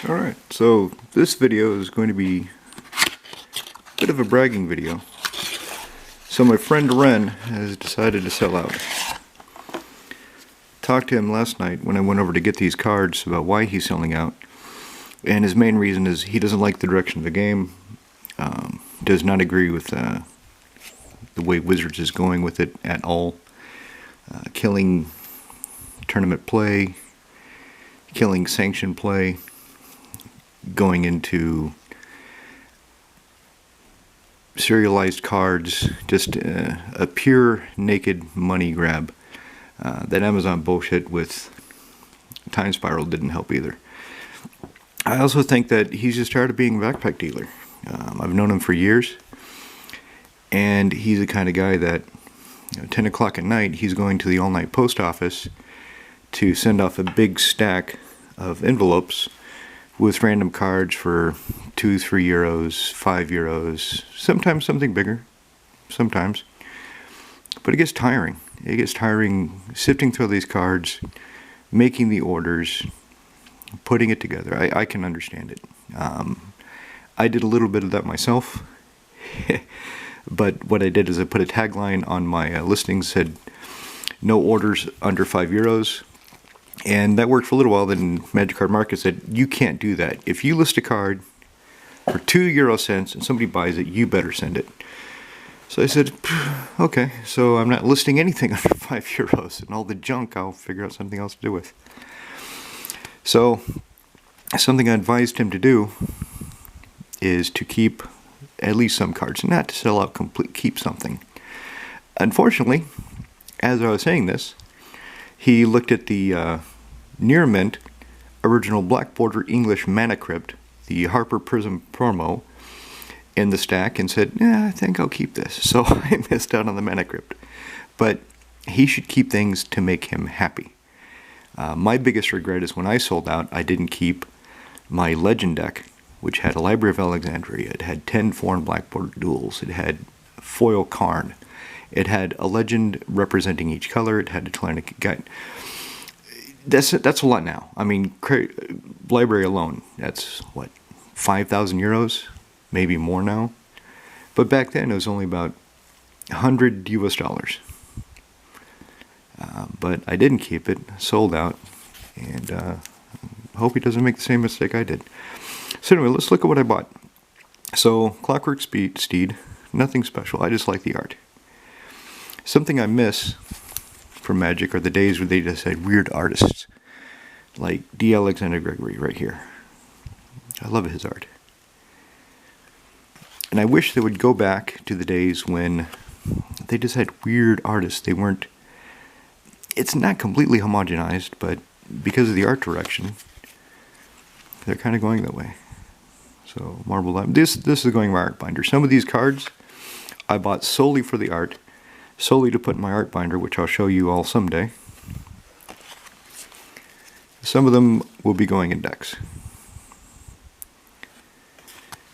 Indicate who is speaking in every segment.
Speaker 1: Alright, so this video is going to be a bit of a bragging video. So my friend Ren has decided to sell out. Talked to him last night when I went over to get these cards about why he's selling out. And his main reason is he doesn't like the direction of the game, does not agree with the way Wizards is going with it at all. Killing tournament play, killing sanctioned play, going into serialized cards, just a pure naked money grab. That Amazon bullshit with Time Spiral didn't help either. I also think that he's just tired of being a backpack dealer. I've known him for years, and he's the kind of guy that 10 o'clock at night he's going to the all-night post office to send off a big stack of envelopes with random cards for 2, 3 euros, 5 euros, sometimes something bigger, sometimes. But it gets tiring. It gets tiring sifting through these cards, making the orders, putting it together. I can understand it. I did a little bit of that myself, but what I did is I put a tagline on my listings, said no orders under 5 euros. And that worked for a little while. Then Magic Card Market said, you can't do that. If you list a card for 2 euro cents and somebody buys it, you better send it. So I said, okay, so I'm not listing anything under 5 euros, and all the junk I'll figure out something else to do with. So something I advised him to do is to keep at least some cards, not to sell out complete, keep something. Unfortunately, as I was saying this, he looked at the near mint original Black Border English Mana Crypt, the Harper Prism promo, in the stack and said, yeah, I think I'll keep this. So I missed out on the Mana Crypt. But he should keep things to make him happy. My biggest regret is when I sold out, I didn't keep my Legend deck, which had a Library of Alexandria. It had 10 foreign Black Border duels. It had foil Karn. It had a legend representing each color. It had a Atlantic guide. That's a lot now. I mean, library alone, that's what, 5,000 euros, maybe more now. But back then it was only about 100 US dollars. But I didn't keep it, sold out, and hope he doesn't make the same mistake I did. So anyway, let's look at what I bought. So Clockwork Steed, nothing special. I just like the art. Something I miss from Magic are the days where they just had weird artists, like D. Alexander Gregory right here. I love his art. And I wish they would go back to the days when they just had weird artists. They weren't, it's not completely homogenized, but because of the art direction, they're kind of going that way. So Marble Lab, this is going my art binder. Some of these cards I bought solely for the art, solely to put in my art binder, which I'll show you all someday. Some of them will be going in decks.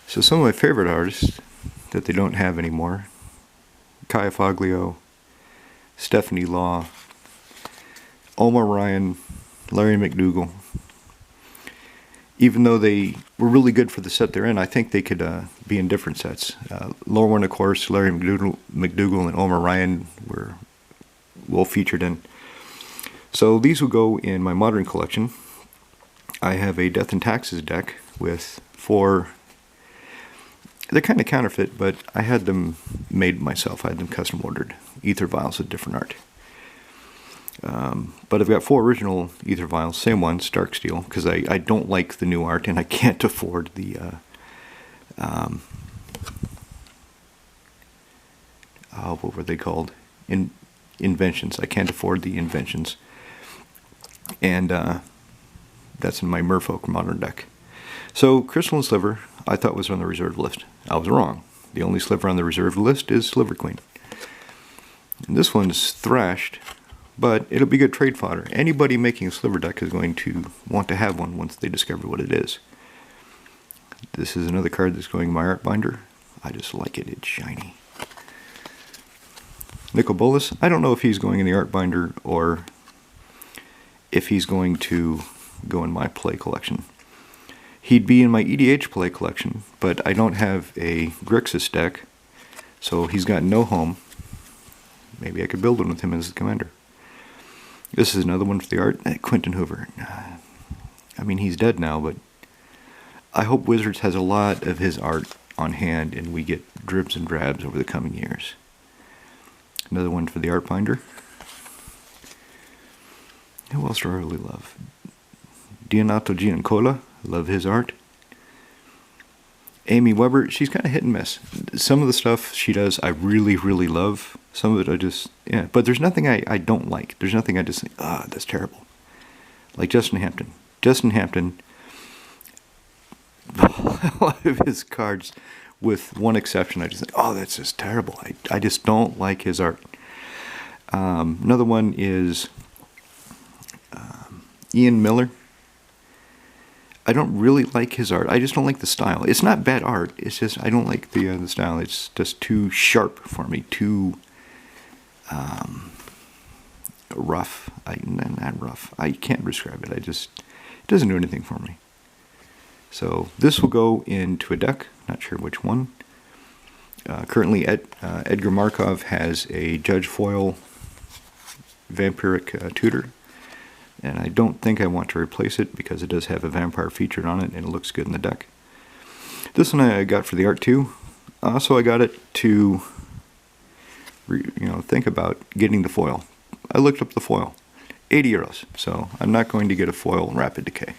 Speaker 1: So some of my favorite artists that they don't have anymore: Kaya Foglio, Stephanie Law, Omar Ryan, Larry McDougall. Even though they were really good for the set they're in, I think they could be in different sets. Lorwyn, of course, Larry McDougall and Omar Ryan were well featured in. So these will go in my modern collection. I have a Death and Taxes deck with 4. They're kind of counterfeit, but I had them made myself. I had them custom ordered. Ether vials with different art. But I've got 4 original Ether vials, same ones, Dark Steel, because I don't like the new art and I can't afford the what were they called? Inventions. I can't afford the inventions. And that's in my Merfolk modern deck. So Crystal and Sliver I thought was on the reserve list. I was wrong. The only Sliver on the reserve list is Sliver Queen. And this one's thrashed, but it'll be good trade fodder. Anybody making a Sliver deck is going to want to have one once they discover what it is. This is another card that's going in my art binder. I just like it. It's shiny. Nicol Bolas, I don't know if he's going in the art binder or if he's going to go in my play collection. He'd be in my EDH play collection, but I don't have a Grixis deck, so he's got no home. Maybe I could build one with him as the commander. This is another one for the art. Quentin Hoover. I mean, he's dead now, but I hope Wizards has a lot of his art on hand and we get dribs and drabs over the coming years. Another one for the art binder. Who else do I really love? Donato Giancola. Love his art. Amy Weber, she's kind of hit and miss. Some of the stuff she does I really, really love. Some of it I just, yeah. But there's nothing I don't like. There's nothing I just think, that's terrible. Like Justin Hampton. Justin Hampton, a lot of his cards, with one exception, I just think, that's just terrible. I just don't like his art. Another one is Ian Miller. I don't really like his art. I just don't like the style. It's not bad art. It's just I don't like the style. It's just too sharp for me. Too rough. Not rough. I can't describe it. It doesn't do anything for me. So this will go into a deck. Not sure which one. Currently, Edgar Markov has a Judge Foil Vampiric Tutor. And I don't think I want to replace it because it does have a vampire featured on it and it looks good in the deck. This one I got for the art too. Also I got it to think about getting the foil. I looked up the foil. 80 euros. So I'm not going to get a foil Rapid Decay.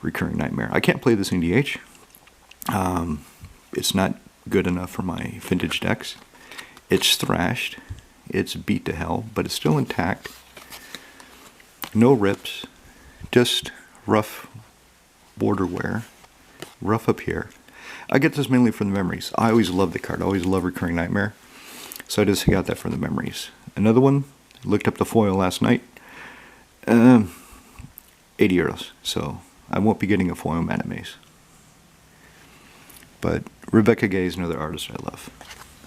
Speaker 1: Recurring Nightmare. I can't play this in DH. It's not good enough for my vintage decks. It's thrashed. It's beat to hell, but it's still intact. No rips, just rough border wear, rough up here. I get this mainly from the memories. I always love the card. I always love Recurring Nightmare. So I just got that from the memories. Another one, looked up the foil last night. 80 euros. So I won't be getting a foil Mana Maze. But Rebecca Gay is another artist I love.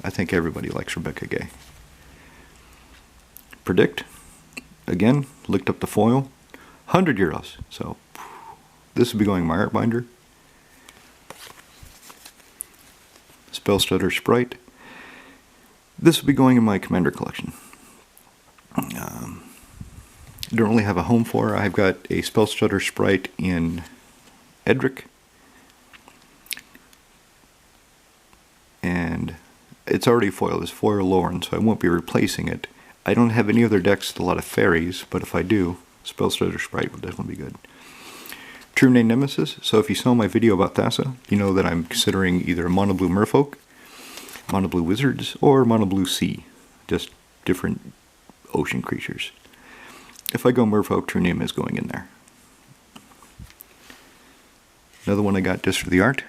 Speaker 1: I think everybody likes Rebecca Gay. Predict. Again, looked up the foil, 100 euros. So this will be going in my art binder. Spellstutter Sprite. This will be going in my Commander collection. Don't really have a home for her. I've got a Spellstutter Sprite in Edric. And it's already foiled. It's foil Lauren, so I won't be replacing it. I don't have any other decks with a lot of fairies, but if I do, Spellstutter Sprite would definitely be good. True Name Nemesis. So if you saw my video about Thassa, you know that I'm considering either a Mono Blue Merfolk, Mono Blue Wizards, or Mono Blue Sea. Just different ocean creatures. If I go Merfolk, True Name is going in there. Another one I got just for the art.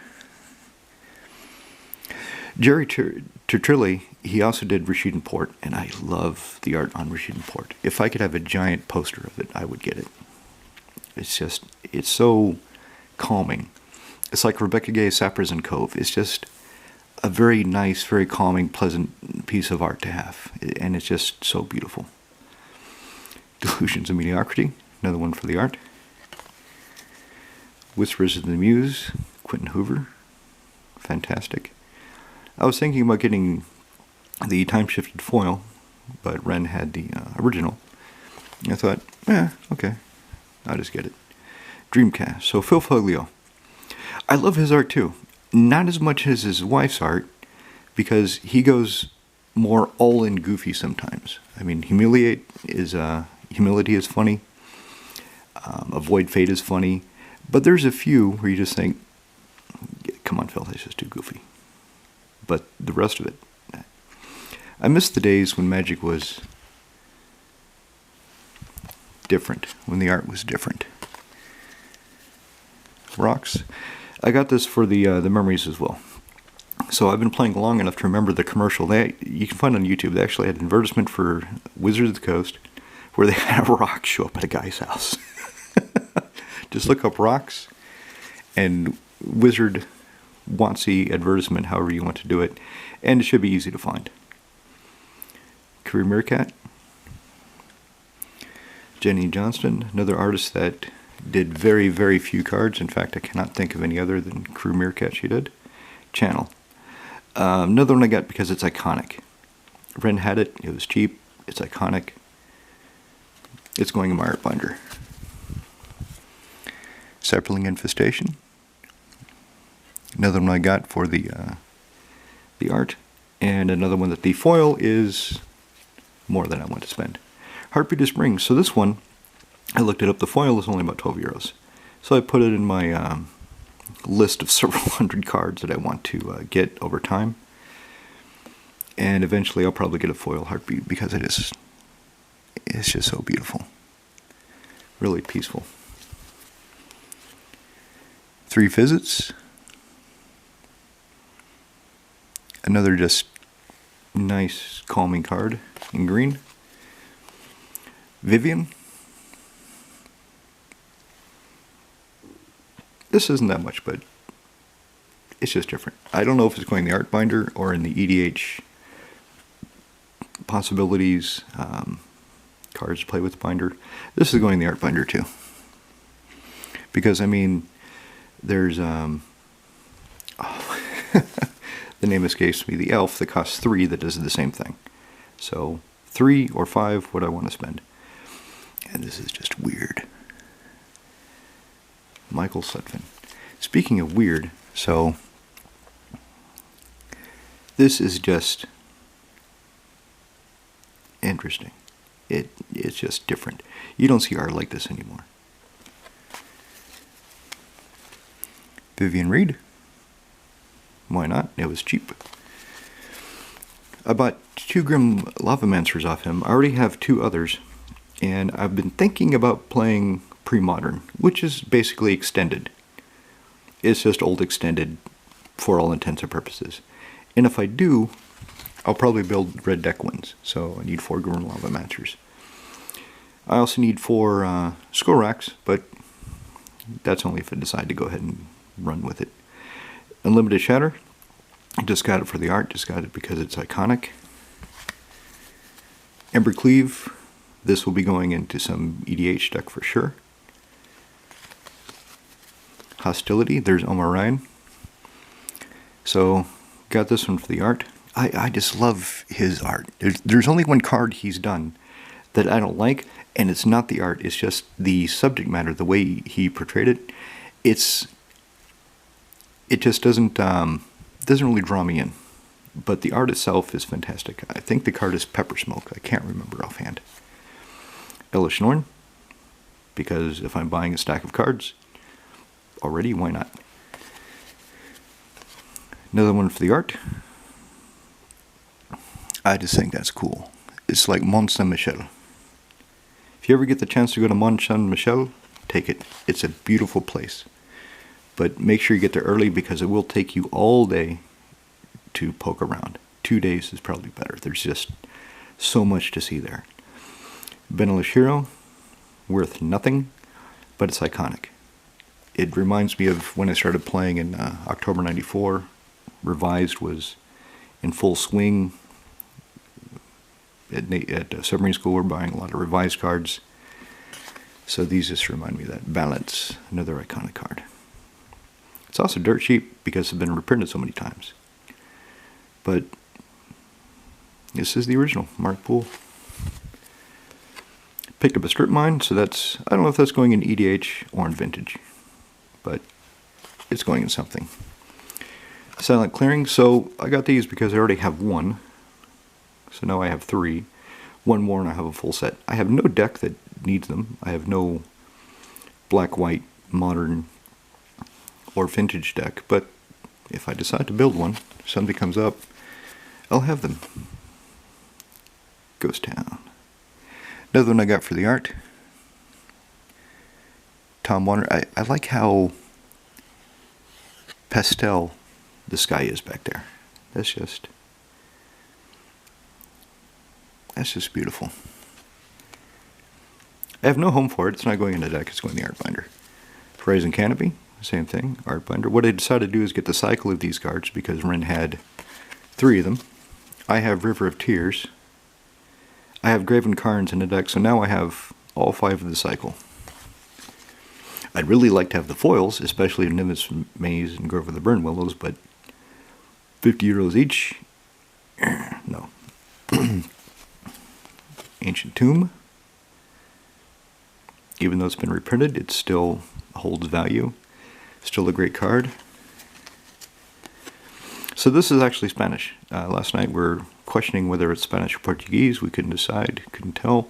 Speaker 1: Jerry Tertulli, he also did Rashid Port, and I love the art on Rashid Port. If I could have a giant poster of it, I would get it. It's so calming. It's like Rebecca Gay's Sappers and Cove. It's just a very nice, very calming, pleasant piece of art to have. And it's just so beautiful. Delusions of Mediocrity, another one for the art. Whispers of the Muse, Quentin Hoover, fantastic. I was thinking about getting the time-shifted foil, but Ren had the original. I thought, okay, I'll just get it. Dreamcast. So Phil Foglio. I love his art too. Not as much as his wife's art, because he goes more all-in goofy sometimes. I mean, Humility is funny. Avoid Fate is funny. But there's a few where you just think, come on, Phil, that's just too goofy. But the rest of it, I miss the days when Magic was different, when the art was different. Rocks. I got this for the memories as well. So I've been playing long enough to remember the commercial. You can find on YouTube. They actually had an advertisement for Wizards of the Coast where they had a rock show up at a guy's house. Just look up rocks and Wizard Wansy advertisement, however you want to do it, and it should be easy to find. Career Meerkat. Jenny Johnston, another artist that did very, very few cards. In fact, I cannot think of any other than Crew Meerkat she did. Channel. Another one I got because it's iconic. Ren had it. It was cheap. It's iconic. It's going in my art binder. Sapling Infestation. Another one I got for the art. And another one that the foil is more than I want to spend. Heartbeat of Spring. So this one, I looked it up. The foil is only about 12 euros. So I put it in my list of several hundred cards that I want to get over time. And eventually I'll probably get a foil Heartbeat because it's just so beautiful. Really peaceful. 3 Visits. Another just nice calming card in green. Vivian. This isn't that much, but it's just different. I don't know if it's going in the art binder or in the EDH possibilities cards to play with binder. This is going in the art binder too. Because, I mean, there's oh, the name escapes me, the elf that costs 3 that does the same thing. So 3 or 5 what I want to spend. And this is just weird. Michael Sutphin. Speaking of weird, so this is just interesting. It's just different. You don't see art like this anymore. Vivian Reed. Why not? It was cheap. I bought 2 Grim Lavamancers off him. I already have 2 others, and I've been thinking about playing pre-modern, which is basically extended. It's just old extended for all intents and purposes. And if I do, I'll probably build red deck ones. So I need 4 Grim Lavamancers. I also need 4 Skull Racks, but that's only if I decide to go ahead and run with it. Unlimited Shatter. Just got it for the art, just got it because it's iconic. Embercleave. This will be going into some EDH deck for sure. Hostility. There's Omar Ryan. So, got this one for the art. I just love his art. There's only one card he's done that I don't like, and it's not the art, it's just the subject matter, the way he portrayed it. It just doesn't really draw me in. But the art itself is fantastic. I think the card is Pepper Smoke. I can't remember offhand. Elish Norn, because if I'm buying a stack of cards already, why not? Another one for the art. I just think that's cool. It's like Mont Saint-Michel. If you ever get the chance to go to Mont Saint-Michel, take it. It's a beautiful place. But make sure you get there early because it will take you all day to poke around. 2 days is probably better. There's just so much to see there. Benelish Hero, worth nothing, but it's iconic. It reminds me of when I started playing in October 94. Revised was in full swing. At Submarine School, we're buying a lot of revised cards. So these just remind me of that. Balance, another iconic card. It's also dirt cheap because it's been reprinted so many times. But this is the original, Mark Poole. Picked up a strip mine, so that's, I don't know if that's going in EDH or in Vintage. But it's going in something. Silent Clearing, so I got these because I already have 1. So now I have 3. 1 more and I have a full set. I have no deck that needs them. I have no black, white, modern, or vintage deck. But if I decide to build one, if something comes up, I'll have them. Ghost Town. Another one I got for the art. Tom Warner. I like how pastel the sky is back there. That's just beautiful. I have no home for it. It's not going in the deck. It's going in the art binder. Horizon Canopy, same thing, art binder. What I decided to do is get the cycle of these cards because Ren had 3 of them. I have River of Tears. I have Graven Carns in the deck, so now I have all 5 of the cycle. I'd really like to have the foils, especially in Nimbus Maze and Grove of the Burn Willows, but 50 euros each? No. Ancient Tomb. Even though it's been reprinted, it still holds value. Still a great card. So this is actually Spanish. Last night we were questioning whether it's Spanish or Portuguese. We couldn't decide, couldn't tell.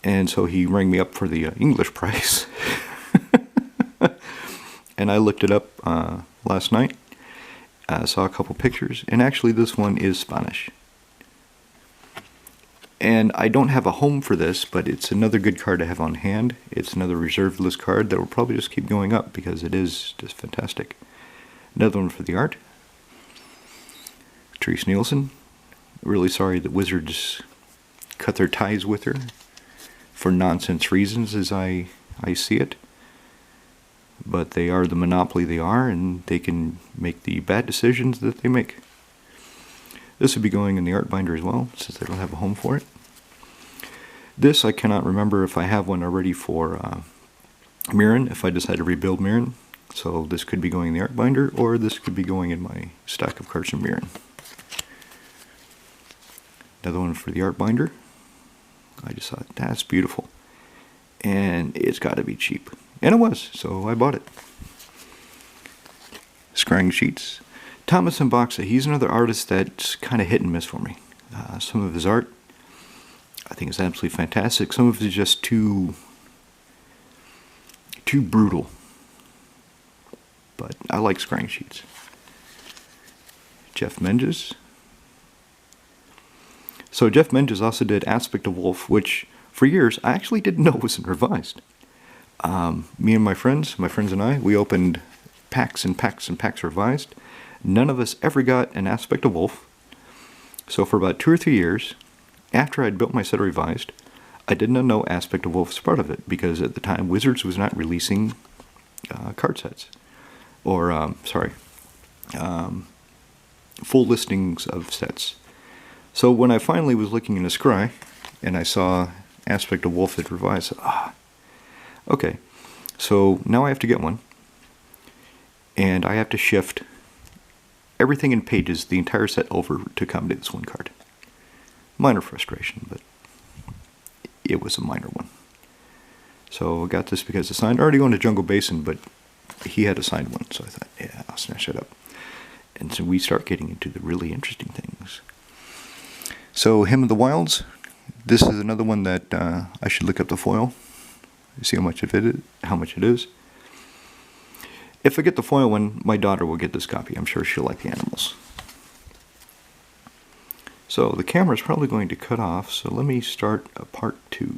Speaker 1: And so he rang me up for the English price. And I looked it up last night. Saw a couple pictures. And actually this one is Spanish. And I don't have a home for this, but it's another good card to have on hand. It's another reserved list card that will probably just keep going up because it is just fantastic. Another one for the art. Teresa Nielsen. Really sorry that Wizards cut their ties with her for nonsense reasons as I see it. But they are the monopoly they are, and they can make the bad decisions that they make. This would be going in the art binder as well, since they don't have a home for it. This, I cannot remember if I have one already for Mirren, if I decide to rebuild Mirren. So this could be going in the art binder, or this could be going in my stack of cards from Mirren. Another one for the art binder. I just thought, that's beautiful. And it's got to be cheap. And it was, so I bought it. Scrying Sheets. Thomas Mboxa, he's another artist that's kind of hit and miss for me. Some of his art, I think, is absolutely fantastic. Some of it is just too brutal. But I like Scrying Sheets. Jeff Menges. So Jeff Menges also did Aspect of Wolf, which for years I actually didn't know wasn't revised. Me and my friends and I, we opened packs and packs and packs revised. None of us ever got an Aspect of Wolf. So for about 2 or 3 years, after I'd built my set revised, I did not know Aspect of Wolf was part of it, because at the time Wizards was not releasing card sets. Or, full listings of sets. So when I finally was looking in a scry, and I saw Aspect of Wolf had revised, okay, so now I have to get one, and I have to shift everything in Pages, the entire set, over to accommodate this one card. Minor frustration, but it was a minor one. So I got this because it's signed. I already owned a Jungle Basin, but he had a signed one, so I thought, yeah, I'll snatch it up. And so we start getting into the really interesting things. So Hymn of the Wilds, this is another one that I should look up the foil, see how much it is. If I get the foil one, my daughter will get this copy. I'm sure she'll like the animals. So the camera is probably going to cut off, so let me start a part 2.